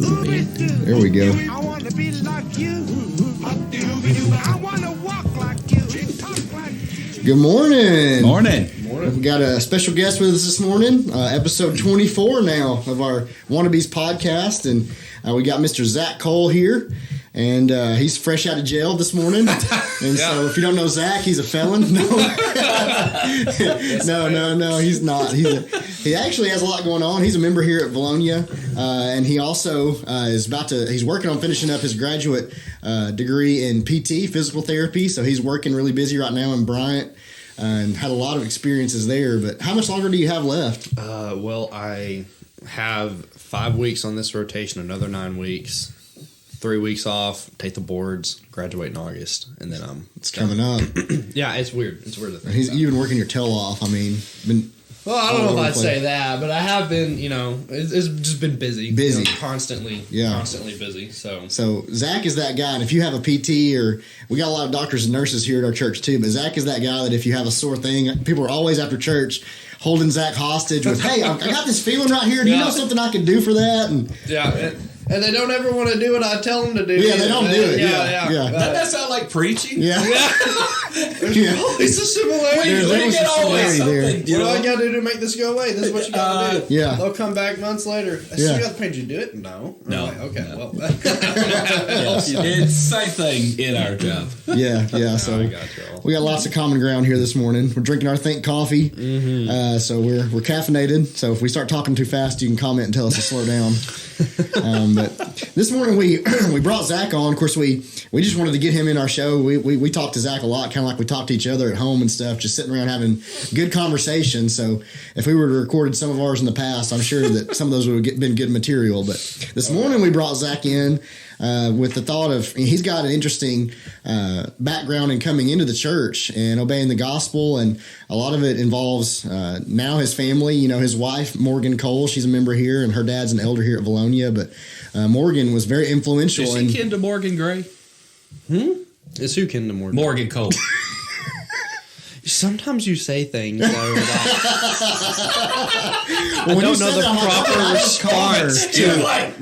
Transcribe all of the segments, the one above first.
There we go. I want to be like you. I want to walk like you. Talk like you. Good morning. Morning. We got a special guest with us this morning, episode 24 now of our Wannabees podcast, and we got Mr. Zach Cole here, and he's fresh out of jail this morning, and so if you don't know Zach, he's a felon. No, he's not. He actually has a lot going on. He's a member here at Valonia, and he also he's working on finishing up his graduate degree in PT, physical therapy, so he's working really busy right now in Bryant. And had a lot of experiences there, but how much longer do you have left? Well, I have 5 weeks on this rotation, another 9 weeks, 3 weeks off, take the boards, graduate in August, and then It's coming up. Yeah, it's weird. It's weird to think He's about. even working your tail off. I mean, Well, I don't know if I'd say that, but I have been, it's just been busy. Busy. Constantly busy. So Zach is that guy, and if you have a PT, or we got a lot of doctors and nurses here at our church too, but Zach is that guy that if you have a sore thing, people are always after church holding Zach hostage with, hey, I got this feeling right here. Do you know something I could do for that? And they don't ever want to do what I tell them to do. Yeah, they don't do it. Yeah. Doesn't that sound like preaching? Yeah. It's a similarity. There's a similarity there. What do I got to do to make this go away? This is what you got to do. Yeah. They'll come back months later. I see you got the page. You do it? No. No. Like, okay, No. well. Yes. It's same thing in our job. Yeah. So I got y'all. we got lots of common ground here this morning. We're drinking our Think coffee, so we're caffeinated. So if we start talking too fast, you can comment and tell us to slow down. But this morning we brought Zach on. Of course, we just wanted to get him in our show. We talked to Zach a lot, kind of like we talk to each other at home and stuff, just sitting around having good conversation. So if we were to recorded some of ours in the past, I'm sure that some of those would have been good material. But this morning we brought Zach in with the thought of he's got an interesting background in coming into the church and obeying the gospel, and a lot of it involves now his family. His wife Morgan Cole, she's a member here, and her dad's an elder here at Valonia. But Morgan was very influential. Is he kin to Morgan Gray? It's who kin to Morgan? Morgan Cole. Sometimes you say things that are Well, I don't know the proper response to What?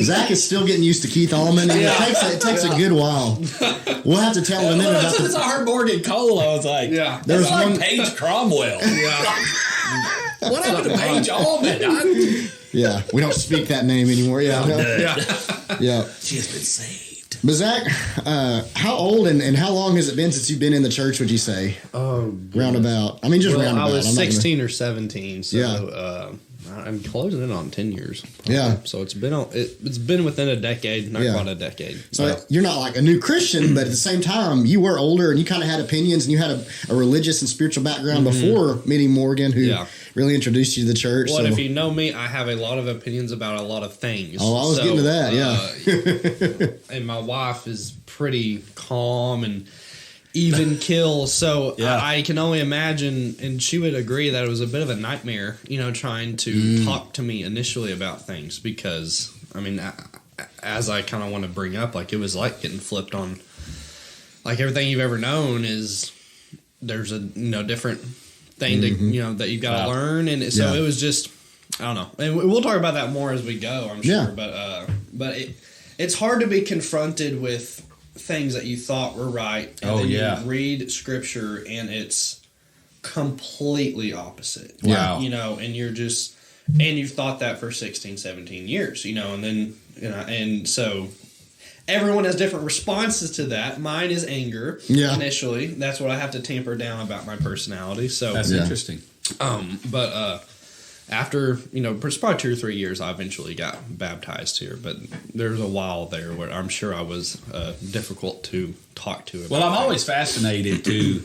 Zach is still getting used to Keith Allman, and it takes a good while. We'll have to tell him in a minute As soon as I heard Morgan Cole, I was like, There's like one- Paige Cromwell. What happened to Paige Allman? Yeah, we don't speak that name anymore. Yeah. She has been saved. But Zach, how old and how long has it been since you've been in the church, would you say? Oh, Roundabout. I mean, just roundabout. I was I'm not 16 or 17, so I'm closing in on 10 years. Probably. Yeah. So it's been within a decade, not quite a decade. So you're not like a new Christian, but at the same time, you were older and you kind of had opinions and you had a religious and spiritual background before meeting Morgan, who really introduced you to the church. Well, if you know me, I have a lot of opinions about a lot of things. Oh, I was getting to that, and my wife is pretty calm and even kill, so I can only imagine, and she would agree that it was a bit of a nightmare, trying to talk to me initially about things, because, I mean, as I kind of want to bring up, like, it was like getting flipped on, like, everything you've ever known is, there's a, different thing to, that you've got to learn, and so it was just, I don't know, and we'll talk about that more as we go, I'm sure, but it's hard to be confronted with things that you thought were right, and then you read scripture and it's completely opposite. Wow. And you're just, and you've thought that for 16, 17 years, and then, and so everyone has different responses to that. Mine is anger initially. That's what I have to tamper down about my personality. So that's interesting. But after, it's probably 2 or 3 years, I eventually got baptized here. But there's a while there where I'm sure I was difficult to talk to. Well, I'm always fascinated to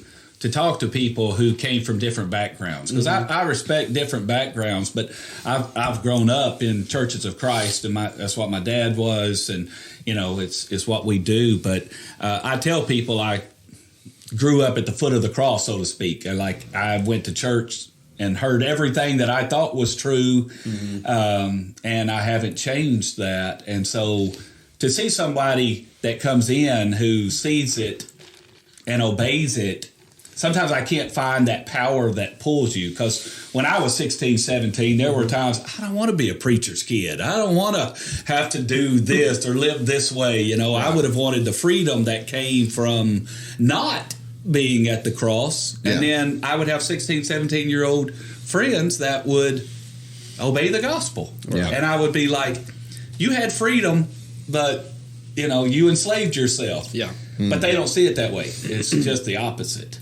talk to people who came from different backgrounds, because I respect different backgrounds, but I've grown up in Churches of Christ, and that's what my dad was, and it's what we do. But I tell people I grew up at the foot of the cross, so to speak. I went to church and heard everything that I thought was true, and I haven't changed that. And so to see somebody that comes in who sees it and obeys it sometimes I can't find that power that pulls you. Because when I was 16, 17, there were times I don't want to be a preacher's kid. I don't want to have to do this or live this way. You know, I would have wanted the freedom that came from not being at the cross. And then I would have 16, 17-year-old friends that would obey the gospel. And I would be like, you had freedom, but, you know, you enslaved yourself. But they don't see it that way. It's just the opposite.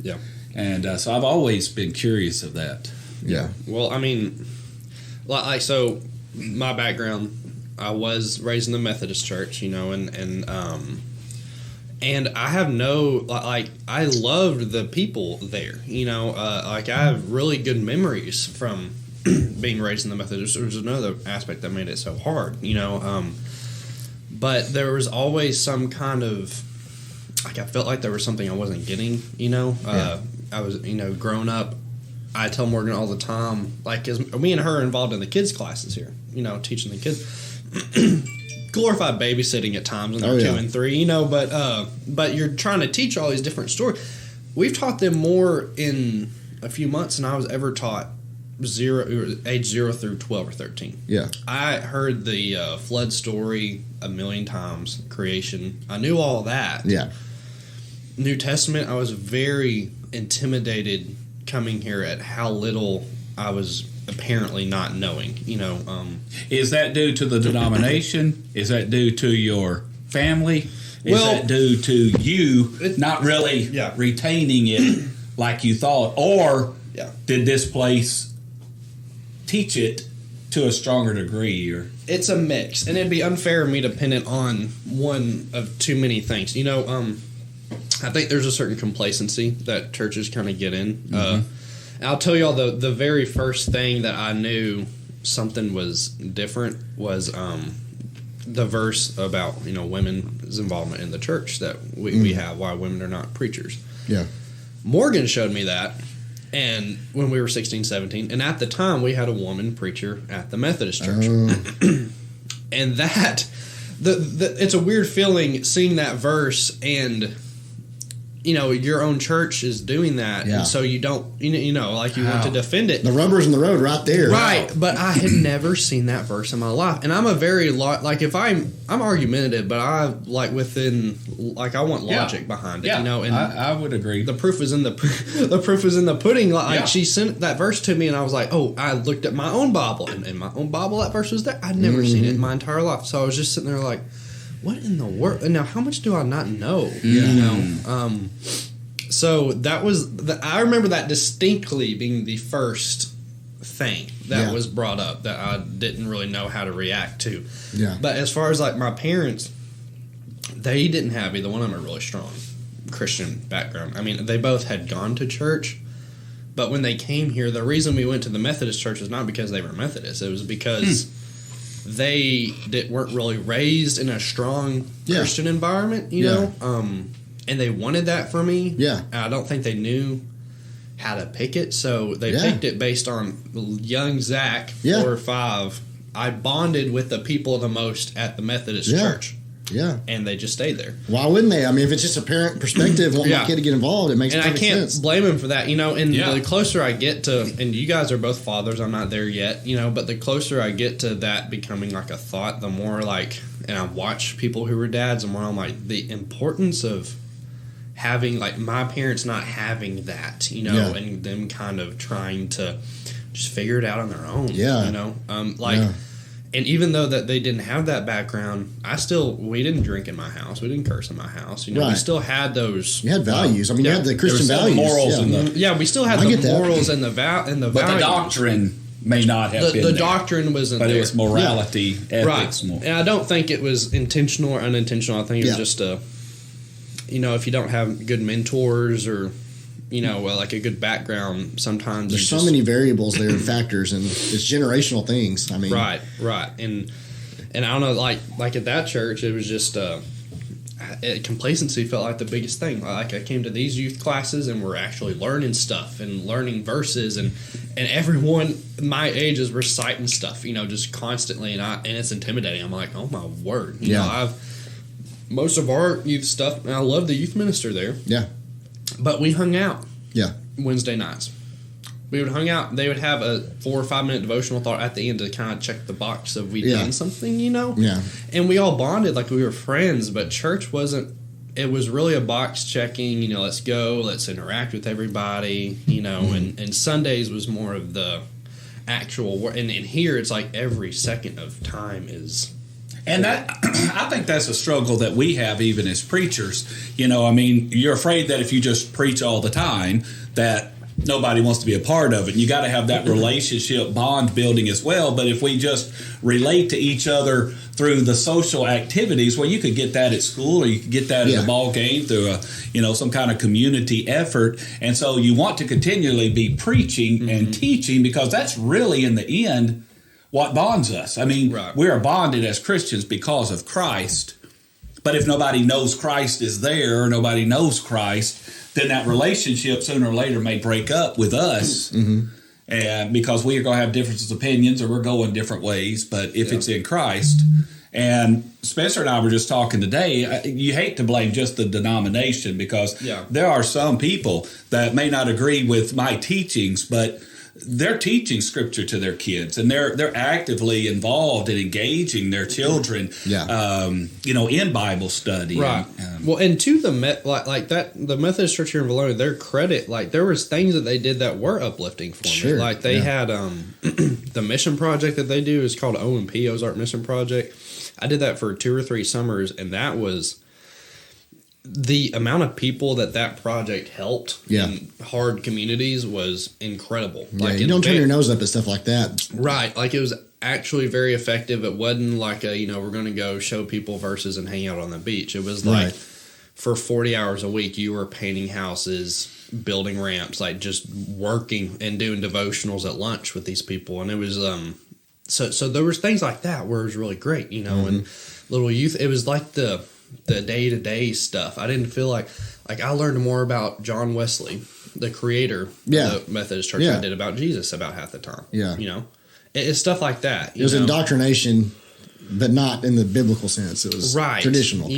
And so I've always been curious of that. Well, I mean, like, so my background, I was raised in the Methodist church, you know, and I have I loved the people there, you know, like I have really good memories from being raised in the Methodist. There was another aspect that made it so hard, you know, but there was always some kind of, like, I felt like there was something I wasn't getting, you know. I was, you know, growing up, I tell Morgan all the time, like, 'cause me and her are involved in the kids' classes here, you know, teaching the kids. Glorified babysitting at times when they're 2 and 3, you know, but you're trying to teach all these different stories. We've taught them more in a few months than I was ever taught age 0 through 12 or 13. I heard the flood story a million times, creation. I knew all that. New Testament, I was very intimidated coming here at how little I was apparently not knowing, you know. Is that due to the denomination? Is that due to your family? Is that due to you not really retaining it like you thought? Or did this place teach it to a stronger degree? Or it's a mix, and it'd be unfair of me to pin it on one of too many things. You know, I think there's a certain complacency that churches kind of get in. I'll tell y'all the very first thing that I knew something was different was the verse about, you know, women's involvement in the church that we have, why women are not preachers. Morgan showed me that, and when we were 16, 17, and at the time we had a woman preacher at the Methodist church. And that it's a weird feeling seeing that verse, and you know, your own church is doing that, and so you don't, you know, like you want to defend it. The rubber's in the road right there. Right, but I had never seen that verse in my life. And I'm a very, like, if I'm argumentative, but I, like, within, like, I want logic behind it, you know. And I would agree. The proof is in the proof is in the pudding. Like, she sent that verse to me, and I was like, oh, I looked at my own Bible, and in my own Bible, that verse was there. I'd never seen it in my entire life. So I was just sitting there like, what in the world? And now, how much do I not know? You know? So that was, I remember that distinctly being the first thing that was brought up that I didn't really know how to react to. But as far as, like, my parents, they didn't have either one of them a really strong Christian background. I mean, they both had gone to church, but when they came here, the reason we went to the Methodist church was not because they were Methodist. It was because they weren't really raised in a strong Christian environment, you know, and they wanted that for me. And I don't think they knew how to pick it, so they picked it based on young Zach, 4 or 5. I bonded with the people the most at the Methodist church. And they just stayed there. Why wouldn't they? I mean, if it's just a parent perspective, wanting a kid to get involved, it makes perfect sense. And I can't blame them for that, you know. And the closer I get to, and you guys are both fathers, I'm not there yet, you know, but the closer I get to that becoming like a thought, the more, like, and I watch people who were dads, and more I'm like, the importance of having, like, my parents not having that, you know, and them kind of trying to just figure it out on their own, you know, and even though that they didn't have that background, we didn't drink in my house. We didn't curse in my house. You know, we still had those. You had values. I mean, you had the Christian values. Morals we still had the morals and the values. But the doctrine may not have been the there. doctrine wasn't but there. It was morality, ethics. Right. And I don't think it was intentional or unintentional. I think it was just you know, if you don't have good mentors or, you know, like a good background, sometimes there's so many variables there and factors, and it's generational things. I mean, right, and I don't know, like at that church, it was just complacency felt like the biggest thing. Like, I came to these youth classes and we're actually learning stuff and learning verses, and everyone my age is reciting stuff, you know, just constantly, and it's intimidating. I'm like, oh my word, you know, most of our youth stuff, and I love the youth minister there. But we hung out. Yeah. Wednesday nights. We would hang out. They would have a 4 or 5 minute devotional thought at the end to kind of check the box of we'd done something, Yeah. And we all bonded like we were friends, but church wasn't. It was really a box checking, let's go, let's interact with everybody, and Sundays was more of the actual work. And here it's like every second of time is. And that, I think that's a struggle that we have even as preachers. You're afraid that if you just preach all the time, that nobody wants to be a part of it. You got to have that relationship bond building as well. But if we just relate to each other through the social activities, well, you could get that at school, or you could get that at a ball game through some kind of community effort. And so you want to continually be preaching and teaching, because that's really in the end what bonds us. We are bonded as Christians because of Christ. But if nobody knows Christ is there, or nobody knows Christ, then that relationship sooner or later may break up with us, and because we are going to have differences of opinions, or we're going different ways. But if it's in Christ, and Spencer and I were just talking today, you hate to blame just the denomination, because there are some people that may not agree with my teachings, but they're teaching scripture to their kids, and they're actively involved in engaging their children, in Bible study. Right. And to the the Methodist Church here in Valona, their credit, there was things that they did that were uplifting for me. Like they had the mission project that they do is called O&P, Ozark Mission Project. I did that for 2 or 3 summers, and that was the amount of people that project helped in hard communities was incredible. You don't turn your nose up at stuff like that. Right. It was actually very effective. It wasn't like we're going to go show people verses and hang out on the beach. It was for 40 hours a week, you were painting houses, building ramps, just working and doing devotionals at lunch with these people. And it was, so there was things like that where it was really great, and little youth. It was like the day-to-day stuff. I didn't feel like I learned more about John Wesley, the creator of the Methodist Church, than I did about Jesus about half the time. It's stuff like that. It was indoctrination, but not in the biblical sense. It was traditional.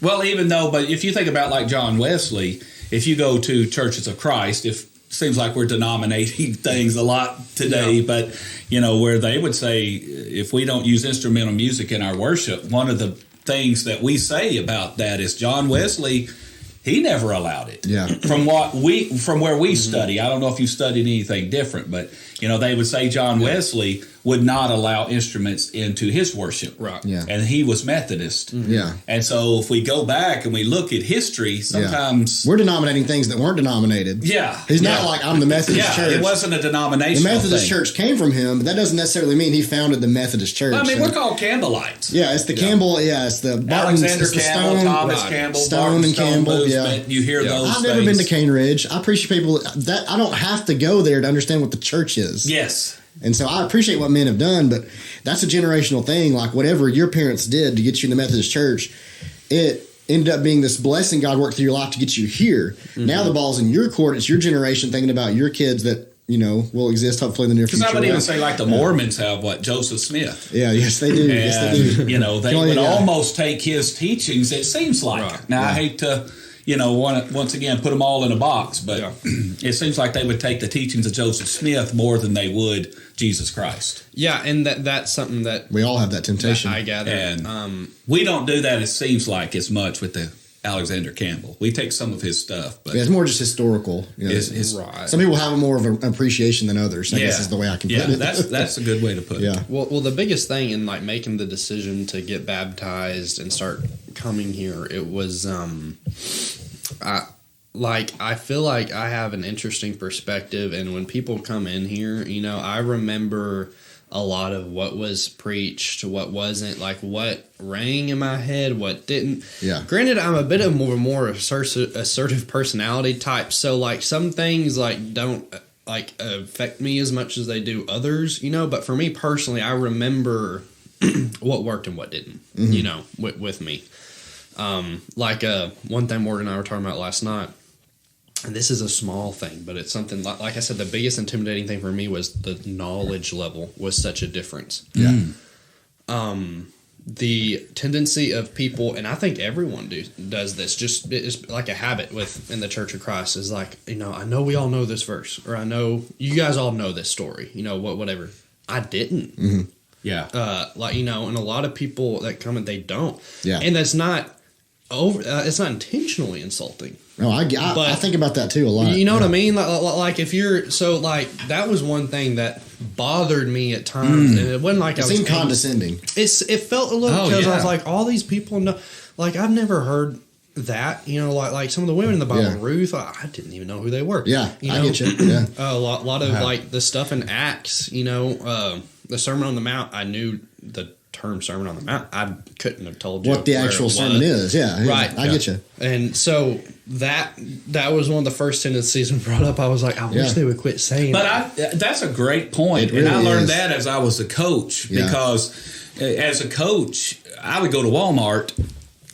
Well, even though, but if you think about John Wesley, if you go to Churches of Christ, seems like we're denominating things a lot today, but where they would say, if we don't use instrumental music in our worship, one of the things that we say about that is John Wesley, he never allowed it. From where we study, I don't know if you studied anything different, but they would say John Wesley would not allow instruments into his worship. Right. And he was Methodist. And so if we go back and we look at history, sometimes we're denominating things that weren't denominated. He's not like, I'm the Methodist Church. It wasn't a denomination. The Methodist Church came from him, but that doesn't necessarily mean he founded the Methodist Church. We're called Campbellites. It's the Campbell. It's the Alexander Campbell, Thomas Campbell, Stone and Campbell. Movement. You hear those. I've never been to Cane Ridge. I appreciate people that I don't have to go there to understand what the church is. Yes. And so I appreciate what men have done, but that's a generational thing. Whatever your parents did to get you in the Methodist Church, it ended up being this blessing God worked through your life to get you here. Now the ball's in your court. It's your generation thinking about your kids that will exist hopefully in the near future. Because I would even say the Mormons have Joseph Smith. Yes they do. And, yes they do. They would almost take his teachings, it seems like. Right. Now I hate to once again put them all in a box, but it seems like they would take the teachings of Joseph Smith more than they would Jesus Christ. And that's something that we all have that temptation. I gather. And we don't do that, it seems like, as much with the Alexander Campbell. We take some of his stuff, but it's more just historical. Some people have more of an appreciation than others. I guess is the way I can put it. That's a good way to put it. Well, the biggest thing in making the decision to get baptized and start coming here, it was I feel like I have an interesting perspective, and when people come in here, I remember a lot of what was preached, what wasn't, what rang in my head, what didn't. Granted, I'm a bit of more assertive personality type, so some things don't affect me as much as they do others, but for me personally, I remember what worked and what didn't, with me. One thing Morgan and I were talking about last night, and this is a small thing, but it's something like I said, the biggest intimidating thing for me was the knowledge level was such a difference. the tendency of people, and I think everyone does this, just it's like a habit in the Church of Christ, is like, I know we all know this verse, or I know you guys all know this story, whatever. I didn't. Mm-hmm. Yeah. And a lot of people that come and they don't. Yeah. And that's not it's not intentionally insulting. No, I think about that too a lot. You know what I mean? Like if you're that was one thing that bothered me at times, and it wasn't like it seemed condescending. It felt a little because I was like, all these people know. Like I've never heard that. Like some of the women in the Bible, Ruth, I didn't even know who they were. Yeah, I get you. Yeah, a lot of like the stuff in Acts. The Sermon on the Mount. I knew the term Sermon on the Mount. I couldn't have told you what the actual sermon is. Yeah, right. I get you. And so that was one of the first tendencies when brought up. I was like, I wish they would quit saying. But that's a great point, really and I learned that as I was a coach because as a coach, I would go to Walmart,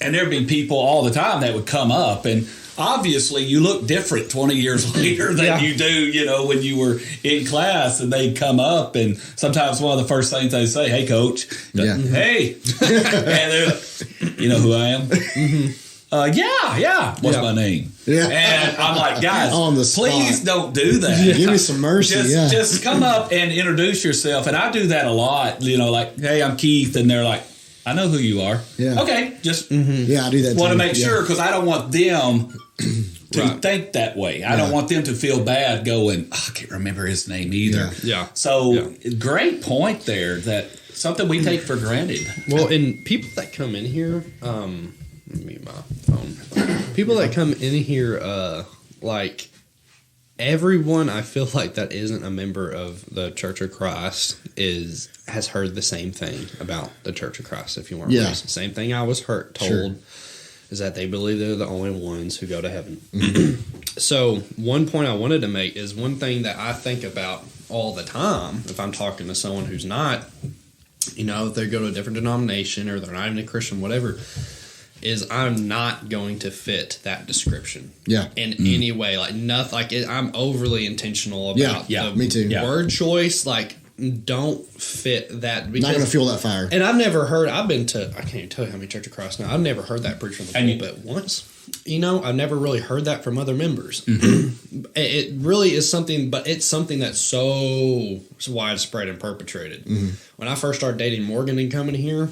and there'd be people all the time that would come up and. Obviously, you look different 20 years later than you do, when you were in class, and they'd come up, and sometimes one of the first things they say, "Hey, coach," "Hey," and they're like, "You know who I am?" Yeah. What's my name? Yeah. And I'm like, guys, on the spot. Please don't do that. Give me some mercy. Just come up and introduce yourself, and I do that a lot. Like, "Hey, I'm Keith," and they're like, "I know who you are." Yeah. Okay. Just I do that. Want to make sure, because I don't want them to think that way. I don't want them to feel bad going, I can't remember his name either. Yeah. So great point there. That something we take for granted. Well, and people that come in here, let me mute my phone. People that come in here, like everyone, I feel like that isn't a member of the Church of Christ has heard the same thing about the Church of Christ. If you weren't raised, same thing I was told is that they believe they're the only ones who go to heaven. So one point I wanted to make is one thing that I think about all the time if I'm talking to someone who's not, if they go to a different denomination or they're not even a Christian, whatever, is I'm not going to fit that description. Yeah. In any way. Like nothing. Like I'm overly intentional about the me too. word choice. Like don't fit that. Not going to feel that fire. And I've never heard. I can't even tell you how many Church of Christ now. I've never heard that preached from the pulpit once. I've never really heard that from other members. It really is something, but it's something that's so widespread and perpetrated. When I first started dating Morgan and coming here,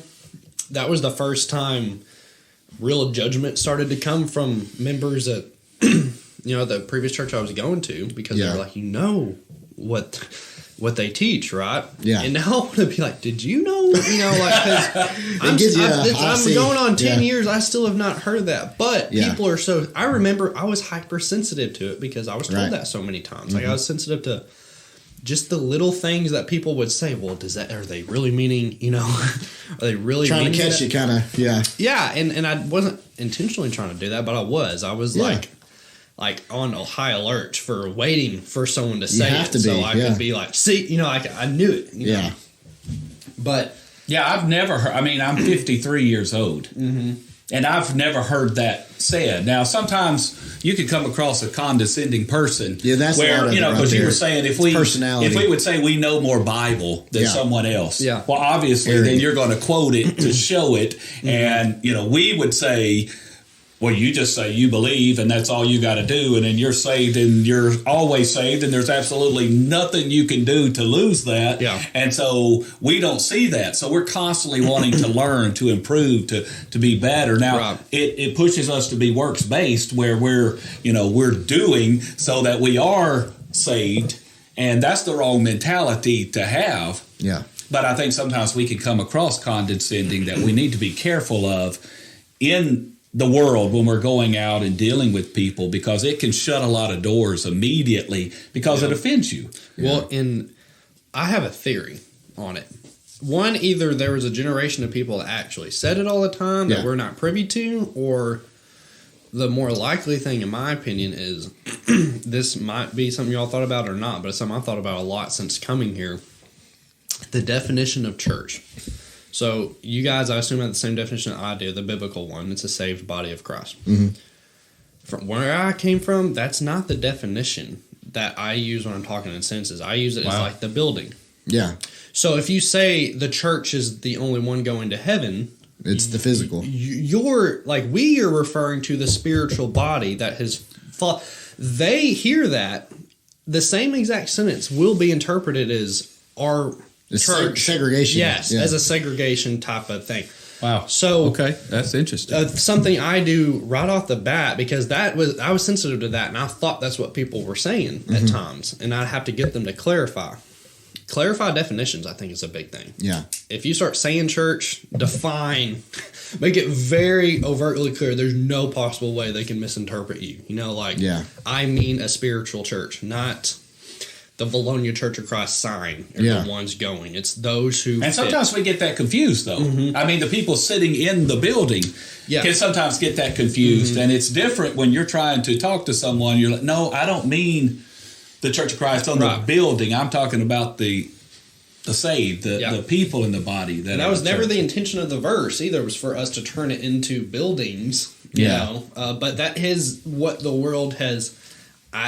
that was the first time real judgment started to come from members at the previous church I was going to, because they were like, what they teach, right? Yeah. And now I want to be like, did you know? I'm going on 10 years. I still have not heard that. But people are so. I remember I was hypersensitive to it because I was told that so many times. Like I was sensitive to just the little things that people would say. Well, are they really meaning? Are they really trying to catch that? you? Kind of, yeah. Yeah, and I wasn't intentionally trying to do that, but I was. I was like on a high alert for waiting for someone to say it, so I could be like, see, I knew it. You know? But I've never heard. I mean, I'm 53 years old, and I've never heard that said. Now, sometimes you could come across a condescending person. Yeah, that's where because you were saying if we would say we know more Bible than someone else. Yeah. Well, obviously, then you're going to quote it to show it, and we would say. Well, you just say you believe, and that's all you got to do, and then you're saved, and you're always saved, and there's absolutely nothing you can do to lose that. Yeah. And so we don't see that. So we're constantly wanting to learn, to improve, to be better. Now, it pushes us to be works-based, where we're doing so that we are saved, and that's the wrong mentality to have. Yeah. But I think sometimes we can come across condescending that we need to be careful of in the world when we're going out and dealing with people, because it can shut a lot of doors immediately because it offends you. Well, and I have a theory on it. One, either there was a generation of people that actually said it all the time that we're not privy to, or the more likely thing, in my opinion, is this might be something y'all thought about or not, but it's something I've thought about a lot since coming here. The definition of church. So you guys, I assume, have the same definition I do, the biblical one. It's a saved body of Christ. From where I came from, that's not the definition that I use when I'm talking in senses. I use it as like the building. Yeah. So if you say the church is the only one going to heaven, it's the physical. You're like, we are referring to the spiritual body that has they hear that the same exact sentence will be interpreted as our church segregation. Yes, as a segregation type of thing. Wow. So okay, that's interesting. Something I do right off the bat, because I was sensitive to that, and I thought that's what people were saying at times, and I'd have to get them to clarify. Clarify definitions, I think, is a big thing. Yeah. If you start saying church, define, make it very overtly clear. There's no possible way they can misinterpret you. I mean a spiritual church, not the Bologna Church of Christ sign are the ones going. It's those who And sometimes we get that confused, though. I mean, the people sitting in the building can sometimes get that confused. And it's different when you're trying to talk to someone. You're like, no, I don't mean the Church of Christ on the building. I'm talking about the saved, the people in the body. That was never the intention of the verse either, was for us to turn it into buildings. You know? But that is what the world has...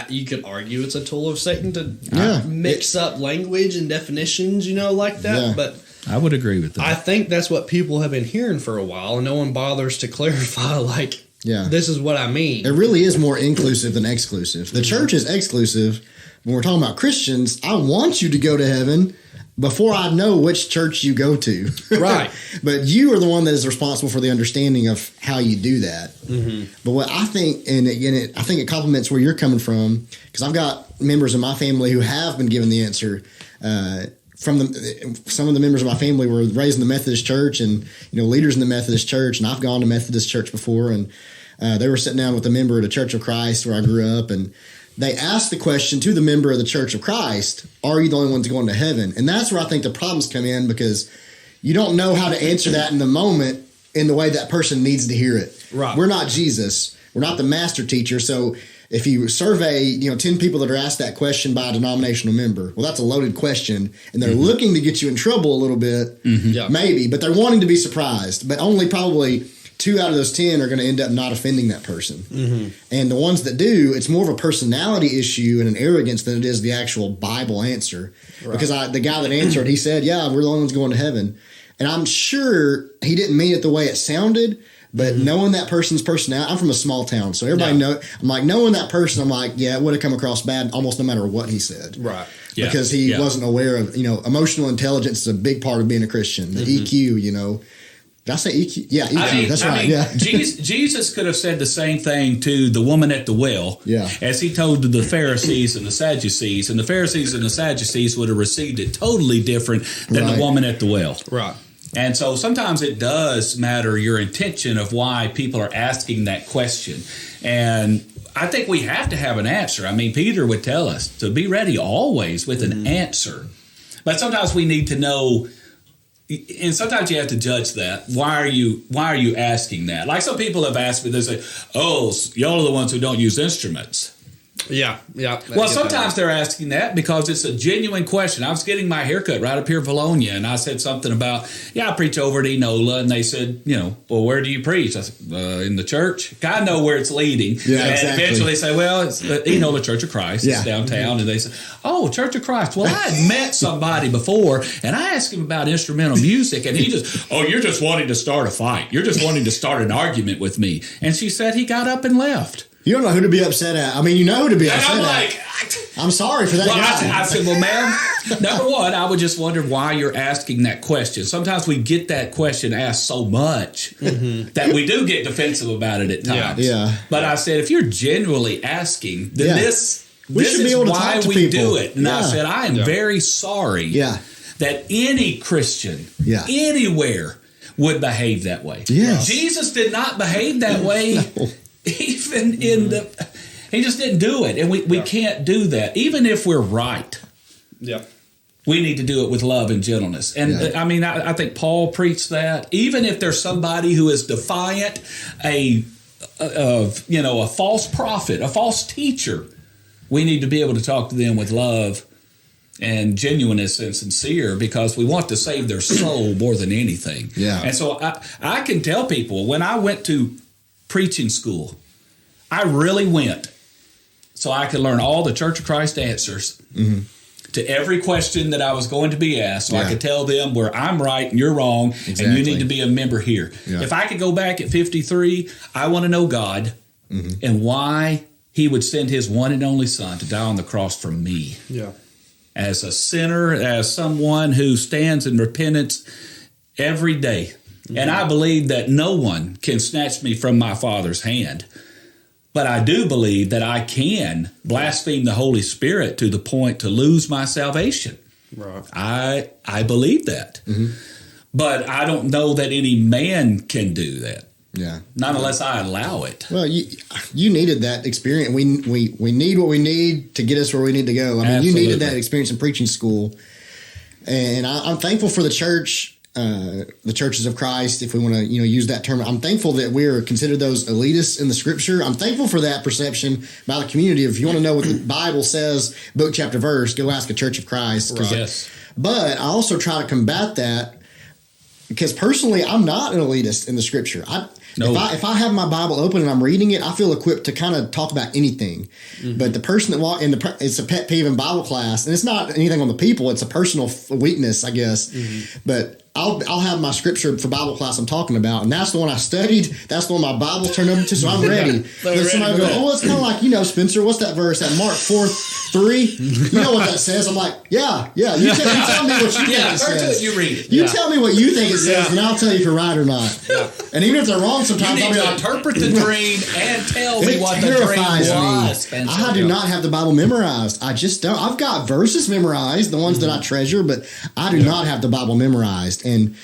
you could argue it's a tool of Satan to mix up language and definitions, like that. Yeah. But I would agree with that. I think that's what people have been hearing for a while, and no one bothers to clarify, this is what I mean. It really is more inclusive than exclusive. The church is exclusive. When we're talking about Christians, I want you to go to heaven before I know which church you go to. Right. But you are the one that is responsible for the understanding of how you do that. But what I think, and again, I think it complements where you're coming from, because I've got members of my family who have been given the answer. Some of the members of my family were raised in the Methodist church, and leaders in the Methodist church, and I've gone to Methodist church before, and they were sitting down with a member of the Church of Christ where I grew up, and they asked the question to the member of the Church of Christ, are you the only ones going to heaven? And that's where I think the problems come in, because you don't know how to answer that in the moment in the way that person needs to hear it. Right. We're not Jesus. We're not the master teacher. So if you survey, 10 people that are asked that question by a denominational member, well, that's a loaded question, and they're looking to get you in trouble a little bit, maybe, but they're wanting to be surprised. But only probably 2 out of those 10 are going to end up not offending that person. And the ones that do, it's more of a personality issue and an arrogance than it is the actual Bible answer. Right. Because the guy that answered, he said, yeah, we're the only ones going to heaven. And I'm sure he didn't mean it the way it sounded, but knowing that person's personality, I'm from a small town, so everybody know. I'm like, knowing that person, I'm like, yeah, it would have come across bad almost no matter what he said. Right. Yeah. Because he wasn't aware of, emotional intelligence is a big part of being a Christian. The EQ, Did I say EQ? Yeah, EQ. That's right. Yeah. Jesus could have said the same thing to the woman at the well, as he told to the Pharisees and the Sadducees, and the Pharisees and the Sadducees would have received it totally different than the woman at the well. Right. And so sometimes it does matter your intention of why people are asking that question. And I think we have to have an answer. I mean, Peter would tell us to be ready always with an answer. But sometimes we need to know. And sometimes you have to judge that. Why are you asking that? Like some people have asked me, they say, "Oh, y'all are the ones who don't use instruments." Yeah. Well, sometimes they're asking that because it's a genuine question. I was getting my haircut right up here in Bologna, and I said something about, I preach over at Enola, and they said, well, where do you preach? I said, in the church. I know where it's leading. Yeah, and exactly. Eventually they say, well, it's Enola Church of Christ. It's downtown. And they say, oh, Church of Christ. Well, I had met somebody before, and I asked him about instrumental music, and he just, you're just wanting to start a fight. You're just wanting to start an argument with me. And she said he got up and left. You don't know who to be upset at. I mean, you know who to be upset at. I'm sorry for that guy. I said, well, ma'am, number one, I would just wonder why you're asking that question. Sometimes we get that question asked so much that we do get defensive about it at times. Yeah. But I said, if you're genuinely asking, then this is why we do it. And I said, I am very sorry that any Christian anywhere would behave that way. Yes. Jesus did not behave that way. No. Even he just didn't do it. And we can't do that. Even if we're right. Yeah. We need to do it with love and gentleness. And I mean, I think Paul preached that. Even if there's somebody who is defiant, a false prophet, a false teacher, we need to be able to talk to them with love and genuineness and sincere, because we want to save their soul more than anything. Yeah. And so I can tell people, when I went to preaching school, I really went so I could learn all the Church of Christ answers to every question that I was going to be asked, so I could tell them where I'm right and you're wrong, and you need to be a member here. Yeah. If I could go back at 53, I want to know God and why He would send His one and only Son to die on the cross for me. Yeah. As a sinner, as someone who stands in repentance every day. And I believe that no one can snatch me from my Father's hand. But I do believe that I can blaspheme the Holy Spirit to the point to lose my salvation. Right. I believe that. But I don't know that any man can do that. Yeah. Not unless I allow it. Well, you needed that experience. We need what we need to get us where we need to go. I mean, Absolutely. you needed that experience in preaching school. And I'm thankful for the church, the churches of Christ, if we want to, use that term. I'm thankful that we're considered those elitists in the Scripture. I'm thankful for that perception by the community. If you want to know what the Bible says, book, chapter, verse, go ask a Church of Christ. Right. Yes. But I also try to combat that because personally, I'm not an elitist in the Scripture. If I have my Bible open and I'm reading it, I feel equipped to kind of talk about anything. But the person that it's a pet peeve in Bible class, and it's not anything on the people; it's a personal weakness, I guess. But I'll have my scripture for Bible class I'm talking about, and that's the one I studied. That's the one my Bible turned over to, so I'm ready. Then somebody will go, it's kind of like, Spencer, what's that verse? That Mark 4:3? You know what that says? I'm like, yeah. You tell me what you think it says. You read it. You tell me what you think it says, and I'll tell you if you're right or not. And even if they're wrong, sometimes You I'll need be to like, interpret the dream and tell me it what the dream terrifies was. me. I do not have the Bible memorized. I just don't. I've got verses memorized, the ones that I treasure, but I do not have the Bible memorized. And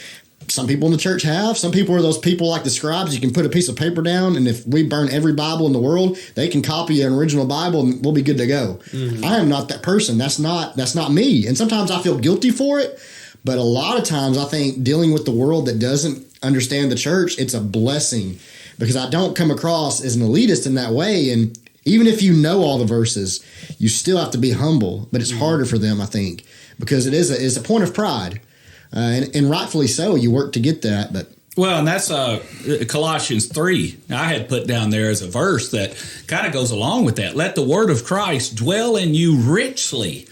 some people in the church have. Some people are those people like the scribes. You can put a piece of paper down, and if we burn every Bible in the world, they can copy an original Bible, and we'll be good to go. I am not that person. That's not me. And sometimes I feel guilty for it. But a lot of times I think dealing with the world that doesn't understand the church, it's a blessing because I don't come across as an elitist in that way. And even if you know all the verses, you still have to be humble. But it's harder for them, I think, because it's a point of pride. And rightfully so. You work to get that. But well, and that's Colossians 3. I had put down there as a verse that kind of goes along with that. Let the word of Christ dwell in you richly,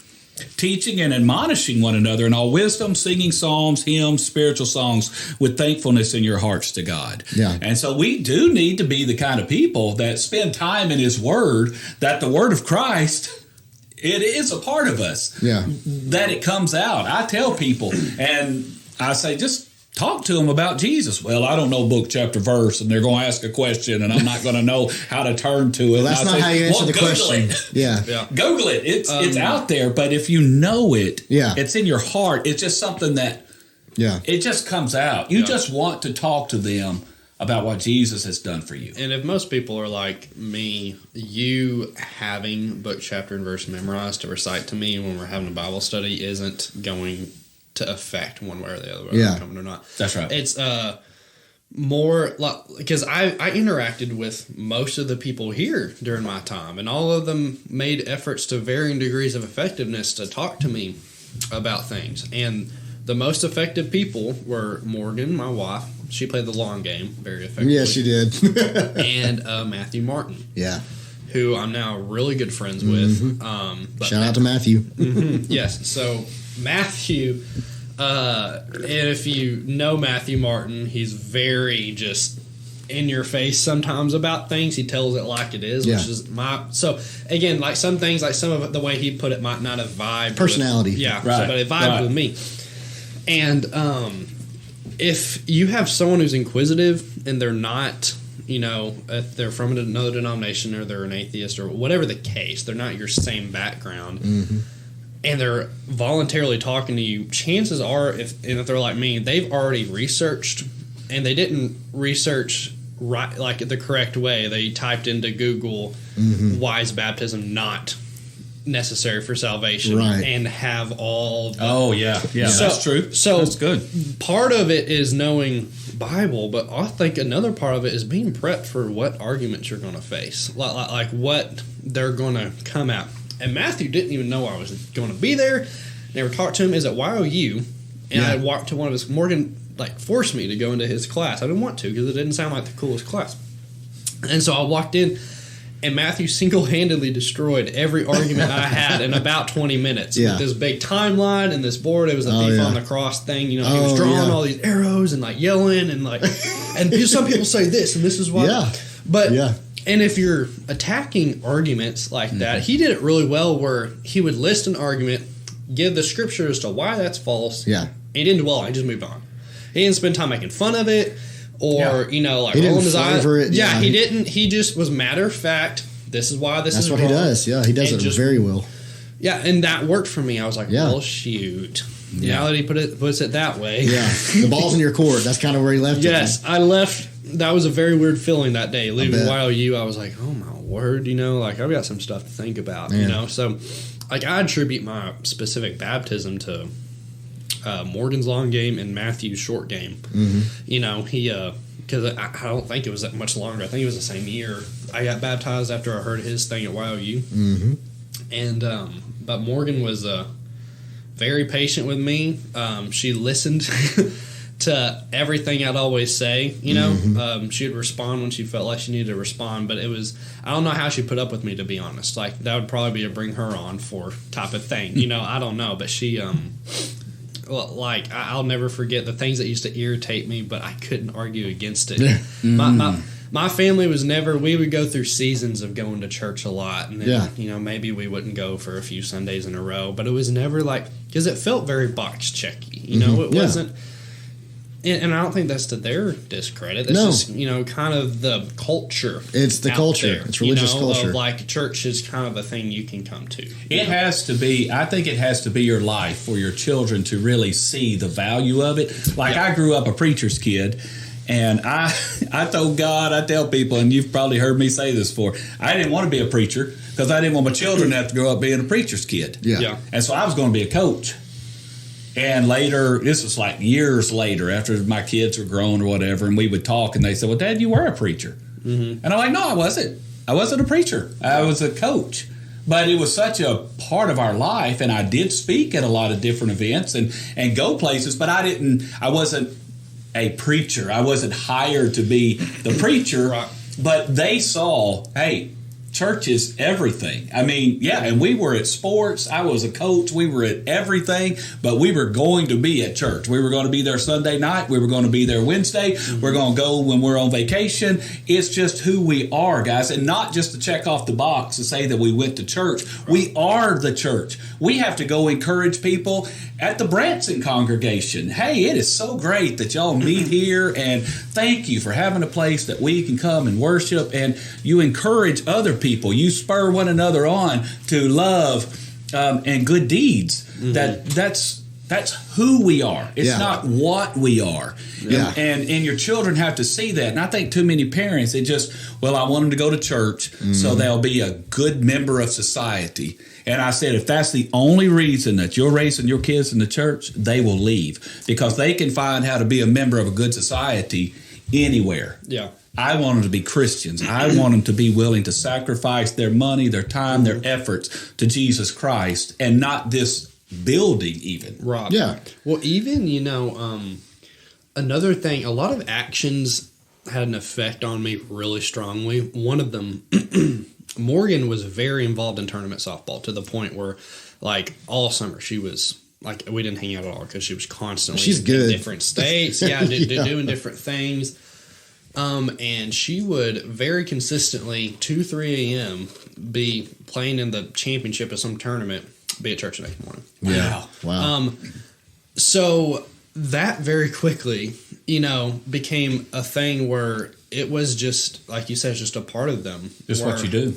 teaching and admonishing one another in all wisdom, singing psalms, hymns, spiritual songs with thankfulness in your hearts to God. Yeah. And so we do need to be the kind of people that spend time in His Word, that the Word of Christ, it is a part of us. Yeah. That it comes out. I tell people, and I say, just talk to them about Jesus. Well, I don't know book, chapter, verse, and they're going to ask a question, and I'm not going to know how to turn to it. Well, that's not how you answer the Google question. It. Yeah. Google it. It's out there, but if you know it, Yeah. it's in your heart. It's just something that it just comes out. You just want to talk to them about what Jesus has done for you. And if most people are like me, you having book, chapter, and verse memorized to recite to me when we're having a Bible study isn't going to affect one way or the other, whether I'm coming or not. That's right. It's more like, because I interacted with most of the people here during my time, and all of them made efforts to varying degrees of effectiveness to talk to me about things. And the most effective people were Morgan, my wife. She played the long game very effectively. Yeah, she did. And Matthew Martin. Yeah. Who I'm now really good friends with. Shout out to Matthew. Yes. So Matthew, and if you know Matthew Martin, he's very just in your face sometimes about things. He tells it like it is, which is so again, like some things, like some of the way he put it might not have vibed. Personality. Right. So, but it vibed with me. And if you have someone who's inquisitive and they're not, if they're from another denomination or they're an atheist or whatever the case, they're not your same background, and they're voluntarily talking to you, chances are, if they're like me, they've already researched, and they didn't research right, like the correct way. They typed into Google, why is baptism not necessary for salvation, and have all that's true. So that's good. Part of it is knowing Bible, but I think another part of it is being prepped for what arguments you're going to face, like what they're going to come at. And Matthew didn't even know I was going to be there. Never talked to him. Is at YOU, and I walked to one of his. Morgan forced me to go into his class. I didn't want to because it didn't sound like the coolest class. And so I walked in, And Matthew single-handedly destroyed every argument I had in about 20 minutes. Yeah. With this big timeline and this board. It was a thief on the cross thing. You know, he was drawing all these arrows and like yelling and like, and some people say this and this is why. Yeah. But, and if you're attacking arguments like that, he did it really well where he would list an argument, give the scripture as to why that's false. Yeah. And he didn't dwell on it. He just moved on. He didn't spend time making fun of it. Or, you know, like rolling his eyes. He didn't. He just was matter of fact. This is why this is wrong. That's what he does. Yeah, he does it very well. Yeah, and that worked for me. I was like, well, shoot. Now that he puts it that way. Yeah, the ball's in your court. That's kind of where he left it. Yes, I left. That was a very weird feeling that day. Leaving YOU, I was like, oh, my word. You know, like, I've got some stuff to think about, you know. So, like, I attribute my specific baptism to Morgan's long game and Matthew's short game. You know, he because I don't think it was that much longer. I think it was the same year I got baptized after I heard his thing at YOU. And but Morgan was very patient with me. She listened to everything I'd always say. You know, she'd respond when she felt like she needed to respond. But it was, I don't know how she put up with me, to be honest. Like, that would probably be a bring her on for type of thing. You know, I don't know, but she like, I'll never forget the things that used to irritate me, but I couldn't argue against it. My family was never, we would go through seasons of going to church a lot, and then, you know, maybe we wouldn't go for a few Sundays in a row, but it was never like, because it felt very box checky, you know, it wasn't, and I don't think that's to their discredit. It's just, you know, kind of the culture. It's the culture. There, it's religious culture. Of like, church is kind of a thing you can come to. It has to be, I think it has to be your life for your children to really see the value of it. Like, I grew up a preacher's kid, and I told God, I tell people, and you've probably heard me say this before, I didn't want to be a preacher because I didn't want my children to have to grow up being a preacher's kid. And so I was going to be a coach. And later, this was like years later, after my kids were grown or whatever, and we would talk, and they said, well, Dad, you were a preacher. And I'm like, no, I wasn't. I wasn't a preacher. I was a coach. But it was such a part of our life, and I did speak at a lot of different events and go places, but I wasn't a preacher. I wasn't hired to be the preacher, but they saw, hey, church is everything. I mean, and we were at sports. I was a coach. We were at everything, but we were going to be at church. We were going to be there Sunday night. We were going to be there Wednesday. We're going to go when we're on vacation. It's just who we are, guys, and not just to check off the box and say that we went to church. We are the church. We have to go encourage people at the Branson congregation. Hey, it is so great that y'all meet here, and thank you for having a place that we can come and worship, and you encourage other people. You spur one another on to love and good deeds. That's who we are. It's not what we are. And your children have to see that. And I think too many parents, I want them to go to church so they'll be a good member of society. And I said, if that's the only reason that you're raising your kids in the church, they will leave because they can find how to be a member of a good society anywhere. I want them to be Christians. I want them to be willing to sacrifice their money, their time, their efforts to Jesus Christ, and not this building even. Rob. Well, even, you know, another thing, a lot of actions had an effect on me really strongly. One of them, Morgan was very involved in tournament softball to the point where, like, all summer she was, like, we didn't hang out at all because she was constantly in different states. Doing different things. And she would very consistently, 2-3 a.m., be playing in the championship of some tournament, be at church the next morning. Wow. So that very quickly, you know, became a thing where it was just, like you said, it's just a part of them. Just what you do.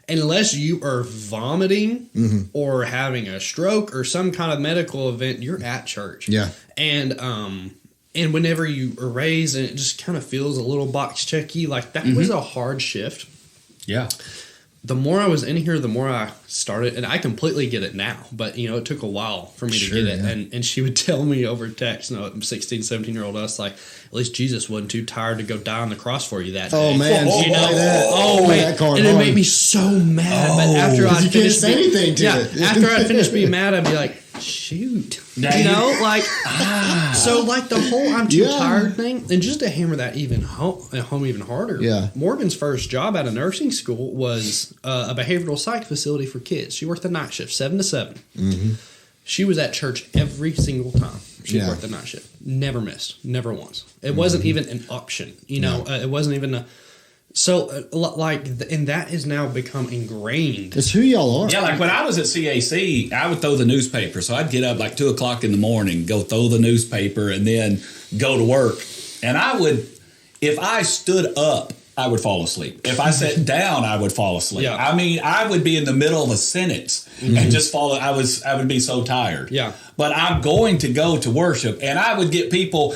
Unless you are vomiting or having a stroke or some kind of medical event, you're at church. And whenever you are raised and it just kind of feels a little box checky, like that was a hard shift. The more I was in here, the more I started, and I completely get it now, but, you know, it took a while for me to get it. And she would tell me over text, you know, 16, 17-year-old us, like, at least Jesus wasn't too tired to go die on the cross for you that day. Oh, man. You know? Man. And it made me so mad. But after I finished anything to it. After I finished being mad, I'd be like, shoot. Now You know, like, so like the whole I'm too Yeah. tired thing, and just to hammer that even home even harder. Yeah. Morgan's first job out of nursing school was a behavioral psych facility for kids. She worked the night shift, 7 to 7. Mm-hmm. She was at church every single time. She Yeah. worked the night shift. Never missed. Never once. It wasn't even an option. You know, it wasn't even a. So, and that has now become ingrained. It's who y'all are. Yeah, like when I was at CAC, I would throw the newspaper. So I'd get up like 2 o'clock in the morning, go throw the newspaper, and then go to work. And I would, if I stood up, I would fall asleep. If I sat down, I would fall asleep. Yeah. I mean, I would be in the middle of a sentence and just fall. I would be so tired. Yeah. But I'm going to go to worship, and I would get people,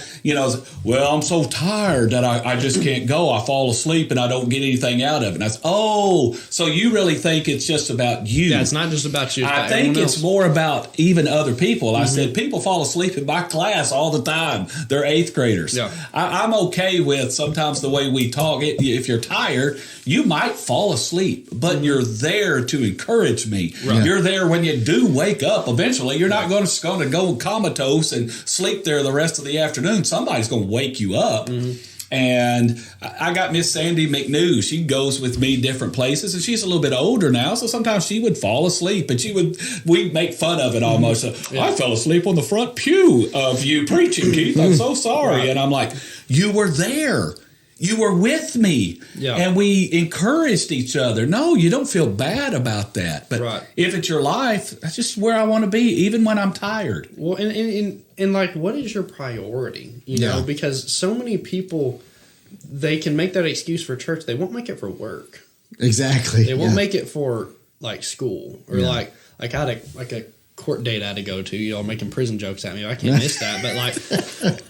well, I'm so tired that I just can't go. I fall asleep and I don't get anything out of it. And I said, oh, so you really think it's just about you? Yeah, it's not just about you. It's I about think everyone it's else. more about even other people. I said, people fall asleep in my class all the time. They're 8th graders. Yeah. I'm okay with sometimes the way we talk. If you're tired, you might fall asleep, but you're there to encourage me. Right. You're there when you do wake up eventually. You're not going to go comatose and sleep there the rest of the afternoon. Somebody's going to wake you up. And I got Miss Sandy McNew. She goes with me different places, and she's a little bit older now, so sometimes she would fall asleep, and we'd make fun of it almost. I fell asleep on the front pew of you preaching, Keith. I'm so sorry. Right. And I'm like, you were there. You were with me, Yeah. and we encouraged each other. No, you don't feel bad about that. But Right. if it's your life, that's just where I want to be, even when I'm tired. Well, and like, what is your priority? You know, Yeah. because so many people, they can make that excuse for church. They won't make it for work. Exactly. They won't Yeah. make it for like school or Yeah. like I had a court date I had to go to. You know, making prison jokes at me. I can't miss that. But like,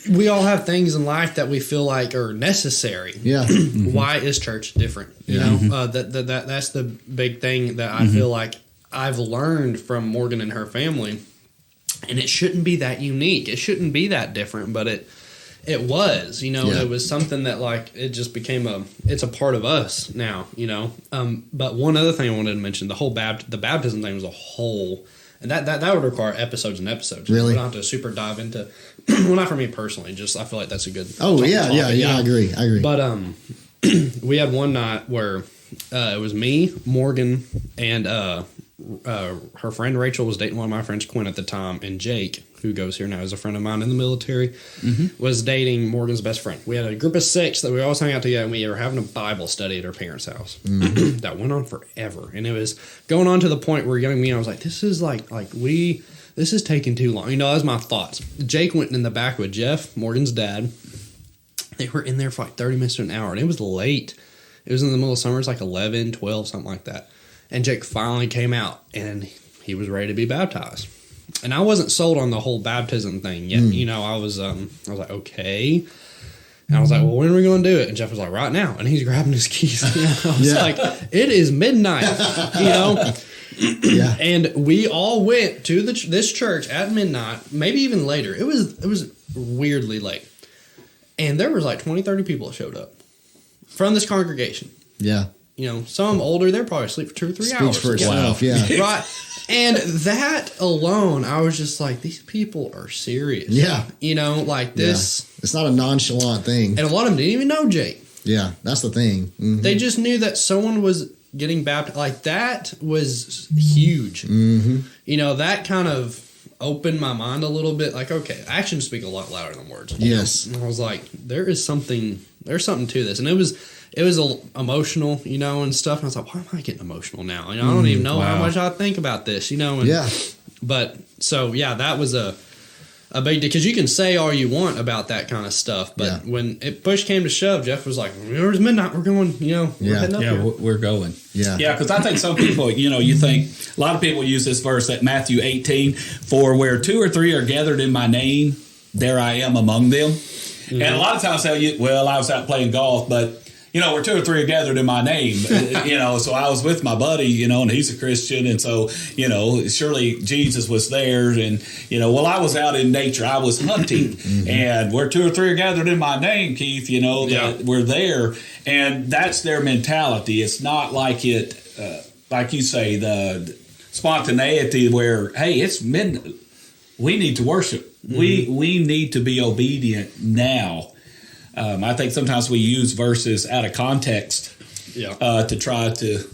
we all have things in life that we feel like are necessary. Yeah. Why is church different? You know, that's the big thing that I feel like I've learned from Morgan and her family, and it shouldn't be that unique. It shouldn't be that different, but it was. You know, Yeah. it was something that like it just became it's a part of us now. You know, but one other thing I wanted to mention: the whole the baptism thing was a whole. And that would require episodes and episodes. Really? We don't have to super dive into. Well, not for me personally. Just I feel like that's a good. Oh, yeah. topic, I agree. But we had one night where it was me, Morgan, and her friend Rachel was dating one of my friends, Quinn, at the time, and Jake, who goes here now as a friend of mine in the military, was dating Morgan's best friend. We had a group of 6 that we always hung out together, and we were having a Bible study at our parents' house. That went on forever, and it was going on to the point where young me, I was like, this is this is taking too long. You know, that was my thoughts. Jake went in the back with Jeff, Morgan's dad. They were in there for like 30 minutes to an hour, and it was late. It was in the middle of summer. It's like 11, 12, something like that. And Jake finally came out, and he was ready to be baptized. And I wasn't sold on the whole baptism thing yet. You know, I was like, okay. And I was like, well, when are we going to do it? And Jeff was like, right now. And he's grabbing his keys. You know, I was like, it is midnight, you know. Yeah. And we all went to this church at midnight, maybe even later. It was weirdly late. And there was like 20, 30 people that showed up from this congregation. Yeah. You know, some older, they're probably asleep for 2 or 3 hours. Speaks for itself. Yeah. Right. And that alone, I was just like, these people are serious. Yeah. You know, like this. Yeah. It's not a nonchalant thing. And a lot of them didn't even know Jake. Yeah. That's the thing. Mhm. They just knew that someone was getting baptized. Like, that was huge. Mhm. You know, that kind of opened my mind a little bit. Like, okay, actions speak a lot louder than words. Yes. And I was like, there's something to this. And it was emotional, you know, and stuff. And I was like, why am I getting emotional now? You know, I don't even know how much I think about this, you know. And, Yeah. But so yeah, that was a big deal, because you can say all you want about that kind of stuff, but when push came to shove, Jeff was like, "It's midnight. We're going. You know, we're heading up Yeah, here." we're going. Yeah. Yeah, because I think some people, you think, a lot of people use this verse at Matthew 18, for where 2 or 3 are gathered in my name, there I am among them. And a lot of times I was out playing golf, but, where 2 or 3 are gathered in my name, so I was with my buddy, and he's a Christian. And so, surely Jesus was there. And, I was out in nature. I was hunting. And where 2 or 3 are gathered in my name, Keith, that we're there. And that's their mentality. It's not like like you say, spontaneity where, hey, it's midnight. We need to worship. We need to be obedient now. I think sometimes we use verses out of context to try to